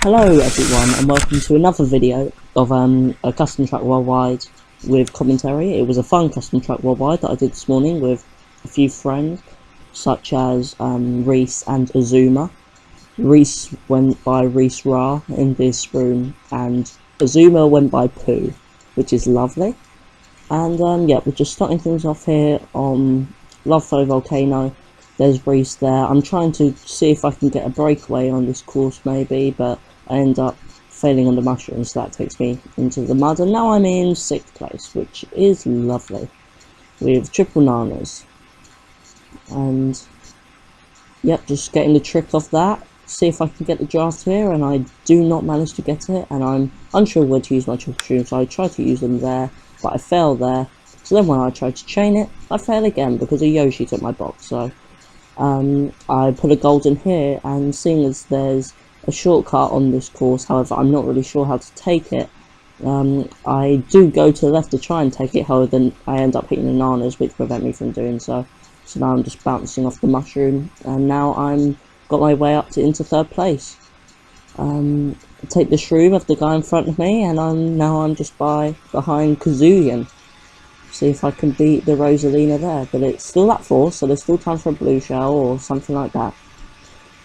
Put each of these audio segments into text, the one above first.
Hello everyone and welcome to another video of a custom track worldwide with commentary. It was a fun custom track worldwide that I did this morning with a few friends such as Rhys and Azuma. Rhys went by RhysRah in this room and Azuma went by Pooh, which is lovely. And yeah, we're just starting things off here on Love Volcano. There's Rhys there. I'm trying to see if I can get a breakaway on this course maybe, but I end up failing on the mushrooms, so that takes me into the mud, and now I'm in 6th place, which is lovely, with triple nanas. And yep, just getting the trick off that, see if I can get the draft here, and I do not manage to get it, and I'm unsure where to use my triple shrooms, so I try to use them there, but I fail there. So then when I try to chain it, I fail again because a Yoshi took my box. So I put a gold in here, and seeing as there's a shortcut on this course, however I'm not really sure how to take it, I do go to the left to try and take it, however then I end up hitting the nanas which prevent me from doing so. So now I'm just bouncing off the mushroom, and now I'm got my way up to into 3rd place. Take the shroom of the guy in front of me, and I'm just behind Kazooian. See if I can beat the Rosalina there, but it's still at 4, so there's still time for a blue shell or something like that.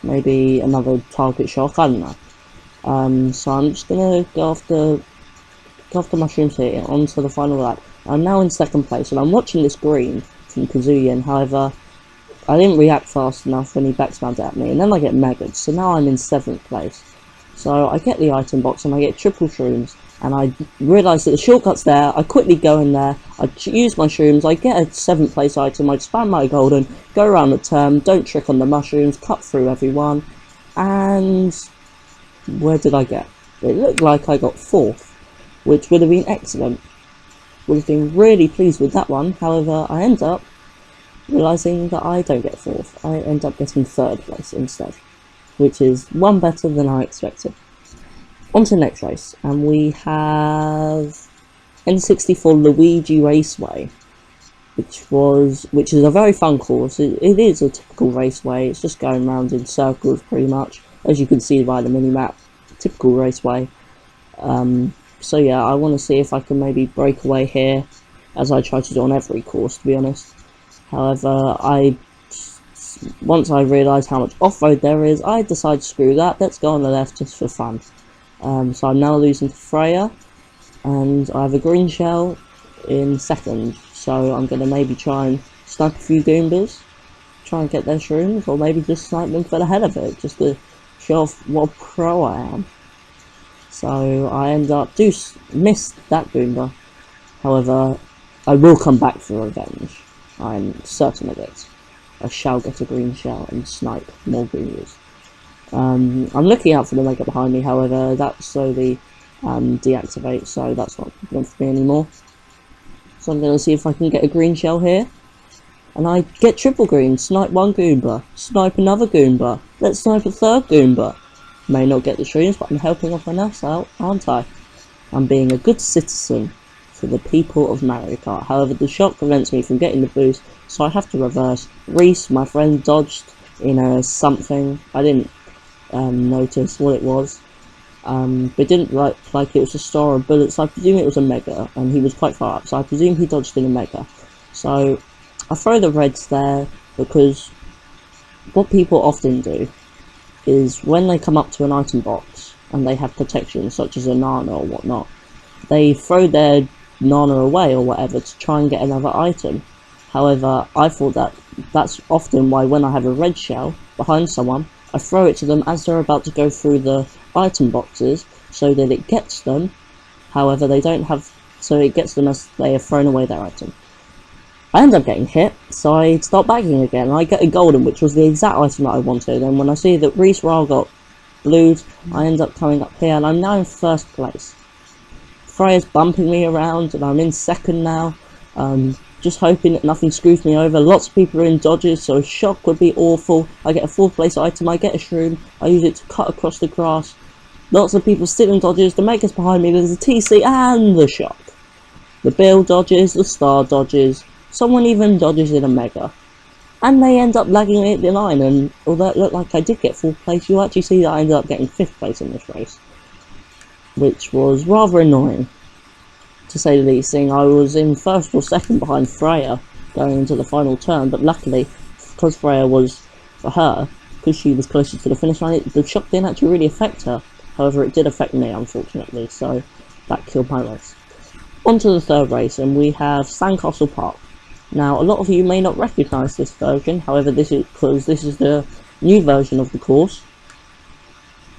Maybe another target shock, I don't know. So I'm just gonna go off the mushrooms here onto the final lap. I'm now in 2nd place, and I'm watching this green from Kazooian. However, I didn't react fast enough when he backstabbed at me, and then I get megaed. So now I'm in 7th place. So I get the item box and I get triple shrooms, and I realise that the shortcut's there. I quickly go in there, I use my shrooms, I get a 7th place item, I spam my golden, go around the turn, don't trick on the mushrooms, cut through everyone, and where did I get? It looked like I got 4th, which would have been excellent. Would have been really pleased with that one. However, I end up realising that I don't get 4th, I end up getting 3rd place instead, which is one better than I expected. On to the next race, and we have N64 Luigi Raceway, which is a very fun course. It is a typical raceway. It's just going around in circles pretty much, as you can see by the mini-map. Typical raceway. So yeah, I want to see if I can maybe break away here, as I try to do on every course, to be honest. However, once I realise how much off-road there is, I decide screw that, let's go on the left just for fun. So I'm now losing to Freya, and I have a green shell in 2nd, so I'm going to maybe try and snipe a few Goombas, try and get their shrooms, or maybe just snipe them for the hell of it, just to show off what a pro I am. So I end up miss that Goomba. However, I will come back for revenge. I'm certain of it. I shall get a green shell and snipe more Goombas. I'm looking out for the Mega behind me, however, that slowly deactivates, so that's not a problem for me anymore. So I'm going to see if I can get a green shell here. And I get triple green, snipe one Goomba, snipe another Goomba, let's snipe a 3rd Goomba. May not get the shrooms, but I'm helping off my else out, aren't I? I'm being a good citizen for the people of Mario Kart. However, the shock prevents me from getting the boost, so I have to reverse. Rhys, my friend, dodged in a something. I didn't notice what it was, but it didn't look like it was a star of bullets, so I presume it was a mega, and he was quite far up, so I presume he dodged in a mega. So I throw the reds there, because what people often do is when they come up to an item box and they have protection such as a Nana or whatnot, they throw their Nana away or whatever to try and get another item. However, I thought that's often why when I have a red shell behind someone, I throw it to them as they're about to go through the item boxes, so that it gets them. However, they don't have, so it gets them as they have thrown away their item. I end up getting hit, so I start bagging again, and I get a golden, which was the exact item that I wanted. And when I see that RhysRah got blued, I end up coming up here, and I'm now in 1st place. Freya's bumping me around, and I'm in 2nd now. Just hoping that nothing screws me over. Lots of people are in dodges, so a shock would be awful. I get a 4th place item, I get a shroom, I use it to cut across the grass. Lots of people still in dodges, the Mega's behind me, there's a TC and the shock. The Bill dodges, the Star dodges, someone even dodges in a Mega. and they end up lagging me at the line, and although it looked like I did get 4th place, you actually see that I ended up getting 5th place in this race, which was rather annoying, to say the least, seeing I was in 1st or 2nd behind Freya going into the final turn, but luckily, because Freya was, for her, because she was closer to the finish line, the shock didn't actually really affect her. However, it did affect me, unfortunately, so that killed my race. On to the 3rd race, and we have Sandcastle Park. Now, a lot of you may not recognise this version, however, this is because this is the new version of the course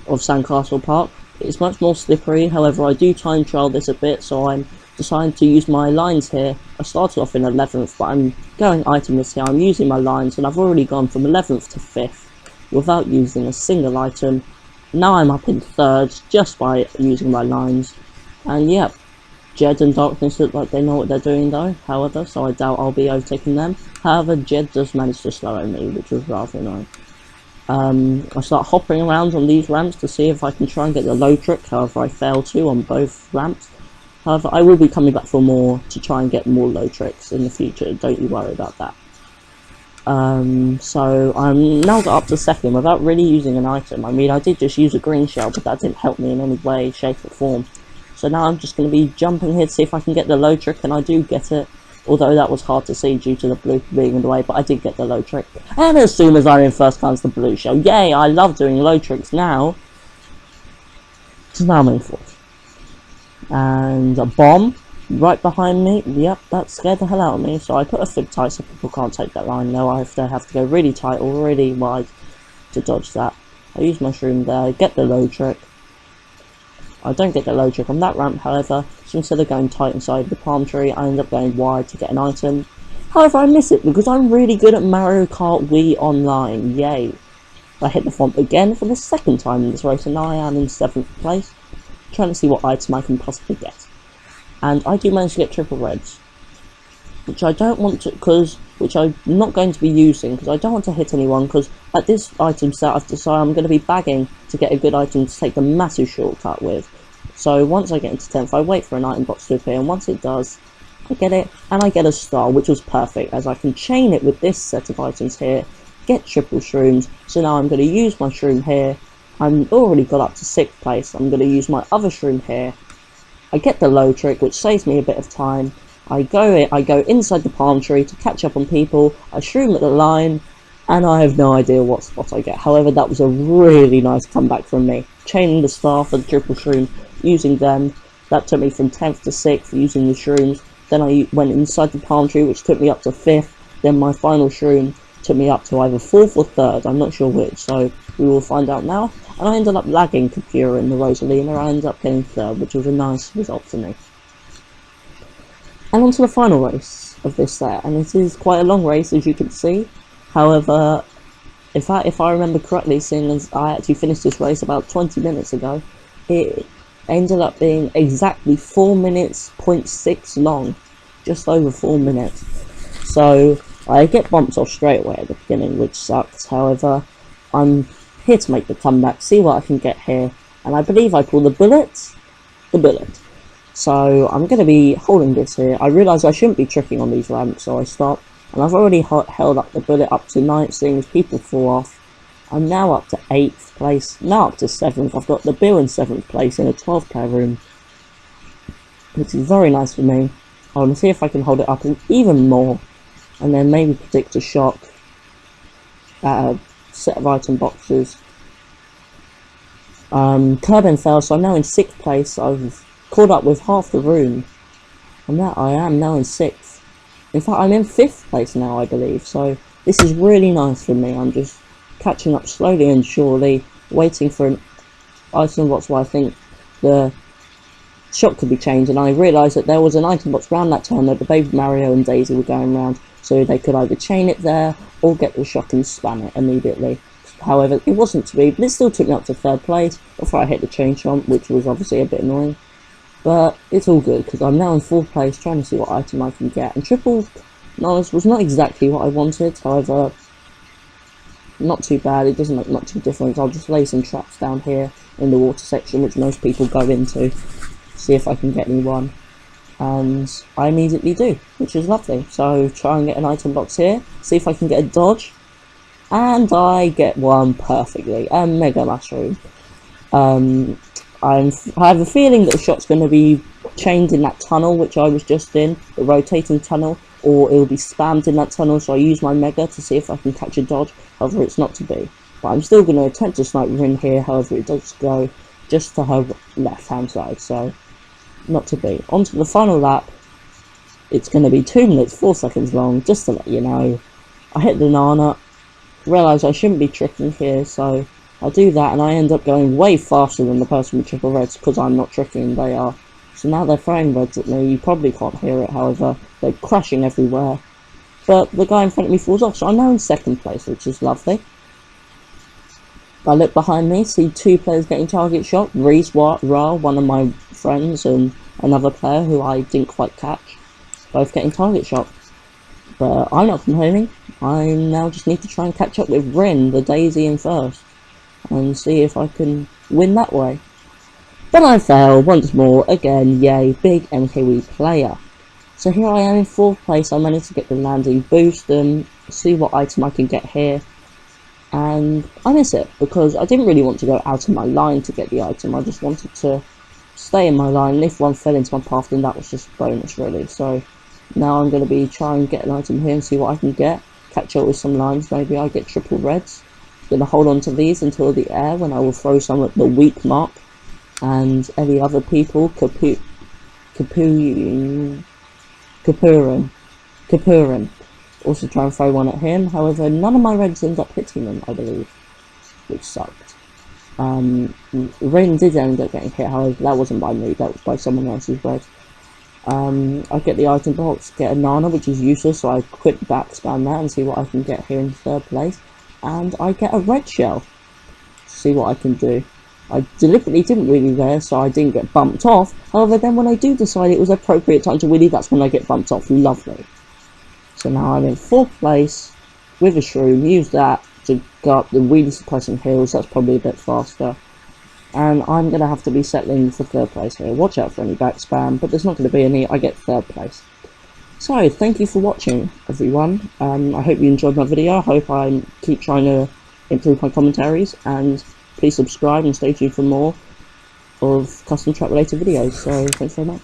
of Sandcastle Park. It's much more slippery, however, I do time trial this a bit, so I'm deciding to use my lines here. I started off in 11th, but I'm going itemless here. I'm using my lines, and I've already gone from 11th to 5th without using a single item. Now I'm up in 3rd just by using my lines, and yeah. Jed and Darkness look like they know what they're doing though, however, so I doubt I'll be overtaking them. However, Jed does manage to slow me, which was rather annoying. I start hopping around on these ramps to see if I can try and get the low trick, however I fail to on both ramps. However, I will be coming back for more to try and get more low tricks in the future, don't you worry about that. So I'm now got up to 2nd without really using an item. I mean, I did just use a green shell, but that didn't help me in any way, shape or form. So now I'm just going to be jumping here to see if I can get the low trick, and I do get it, although that was hard to see due to the blue being in the way, but I did get the low trick. And as soon as I'm in 1st comes the blue shell. Yay, I love doing low tricks now. So now I'm in 4th. And a bomb right behind me. Yep, that scared the hell out of me, so I put a fib tight so people can't take that line. Now I have to go really tight or really wide to dodge that. I use my shroom there, get the low trick. I don't get the low trick on that ramp, however, so instead of going tight inside the palm tree, I end up going wide to get an item. However, I miss it because I'm really good at Mario Kart Wii Online, yay. I hit the font again for the 2nd time in this race, and now I am in 7th place, trying to see what item I can possibly get. And I do manage to get triple reds, which I don't want to, which I'm not going to be using, because I don't want to hit anyone, because at this item set I've decided I'm going to be bagging to get a good item to take the massive shortcut with. So once I get into 10th, I wait for an item box to appear, and once it does, I get it, and I get a star, which was perfect, as I can chain it with this set of items here, get triple shrooms. So now I'm going to use my shroom here. I'm already got up to 6th place. I'm going to use my other shroom here. I get the low trick, which saves me a bit of time. I go inside the palm tree to catch up on people. I shroom at the line, and I have no idea what spot I get. However, that was a really nice comeback from me. Chaining the star for the triple shroom, using them. That took me from 10th to 6th using the shrooms. Then I went inside the palm tree, which took me up to 5th. Then my final shroom took me up to either 4th or 3rd. I'm not sure which, so we will find out now. And I ended up lagging Kapura in the Rosalina. I ended up getting 3rd, which was a nice result for me. And on to the final race of this set, and it is quite a long race, as you can see. However, if I remember correctly, seeing as I actually finished this race about 20 minutes ago, it ended up being exactly 4 minutes, 0.6 long, just over 4 minutes. So I get bumped off straight away at the beginning, which sucks. However, I'm here to make the comeback, see what I can get here, and I believe I pull the bullet. So I'm going to be holding this here. I realise I shouldn't be tricking on these ramps, so I stop. And I've already held up the bullet up to 9th, seeing as people fall off. I'm now up to 8th place, now up to 7th. I've got the Bill in 7th place in a 12-player room, which is very nice for me. I want to see if I can hold it up even more, and then maybe predict a shock at a set of item boxes. Kerbin fell, so I'm now in 6th place. I've caught up with half the room, and that I am now in 6th. In fact, I'm in 5th place now, I believe, so this is really nice for me. I'm just catching up slowly and surely, waiting for an item box where I think the shot could be changed, and I realised that there was an item box around that turn that the Baby Mario and Daisy were going around, so they could either chain it there or get the shot and spam it immediately. However, it wasn't to be, but it still took me up to 3rd place before I hit the chain jump, which was obviously a bit annoying. But it's all good, because I'm now in 4th place, trying to see what item I can get. And triple knowledge was not exactly what I wanted, however, not too bad. It doesn't make much of a difference. I'll just lay some traps down here in the water section, which most people go into, see if I can get anyone. and I immediately do, which is lovely. So try and get an item box here, see if I can get a dodge, and I get one perfectly, a mega mushroom. I have a feeling that the shot's going to be chained in that tunnel which I was just in, the rotating tunnel, or it will be spammed in that tunnel, so I use my mega to see if I can catch a dodge. However, it's not to be. But I'm still going to attempt to snipe her in here, however it does go just to her left hand side, so not to be. On to the final lap. It's going to be 2 minutes 4 seconds long, just to let you know. I hit the Nana, realise I shouldn't be tricking here, so I do that, and I end up going way faster than the person with triple reds, because I'm not tricking, they are. So now they're throwing reds at me. You probably can't hear it, however, they're crashing everywhere. But the guy in front of me falls off, so I'm now in 2nd place, which is lovely. I look behind me, see 2 players getting target shot, RhysRah, one of my friends, and another player who I didn't quite catch, both getting target shot. But I'm not complaining. I now just need to try and catch up with Rin, the Daisy, in 1st, and see if I can win that way. But I fail once more, again, yay, big MKWii player. So here I am in 4th place. I managed to get the landing boost and see what item I can get here. And I miss it, because I didn't really want to go out of my line to get the item. I just wanted to stay in my line, and if one fell into my path, then that was just a bonus, really. So now I'm going to be trying to get an item here and see what I can get. Catch up with some lines, maybe I get triple reds. Going to hold on to these until the air, when I will throw some at the weak mark. And any other people, Kapuran, also try and throw one at him. However, none of my reds end up hitting them, I believe, which sucked. Rin did end up getting hit, however, that wasn't by me, that was by someone else's red. I get the item box, get a Nana, which is useless, so I quick back spam that and see what I can get here in 3rd place. And I get a red shell, see what I can do. I deliberately didn't wheelie there, so I didn't get bumped off. However, then when I do decide it was appropriate time to wheelie, that's when I get bumped off. Lovely. So now I'm in 4th place with a shroom. Use that to go up the wheelie suppressing hills. That's probably a bit faster. And I'm going to have to be settling for 3rd place here. Watch out for any back spam, but there's not going to be any. I get 3rd place. So, thank you for watching, everyone. I hope you enjoyed my video. I hope I keep trying to improve my commentaries, and please subscribe and stay tuned for more of custom track related videos. So, thanks very much.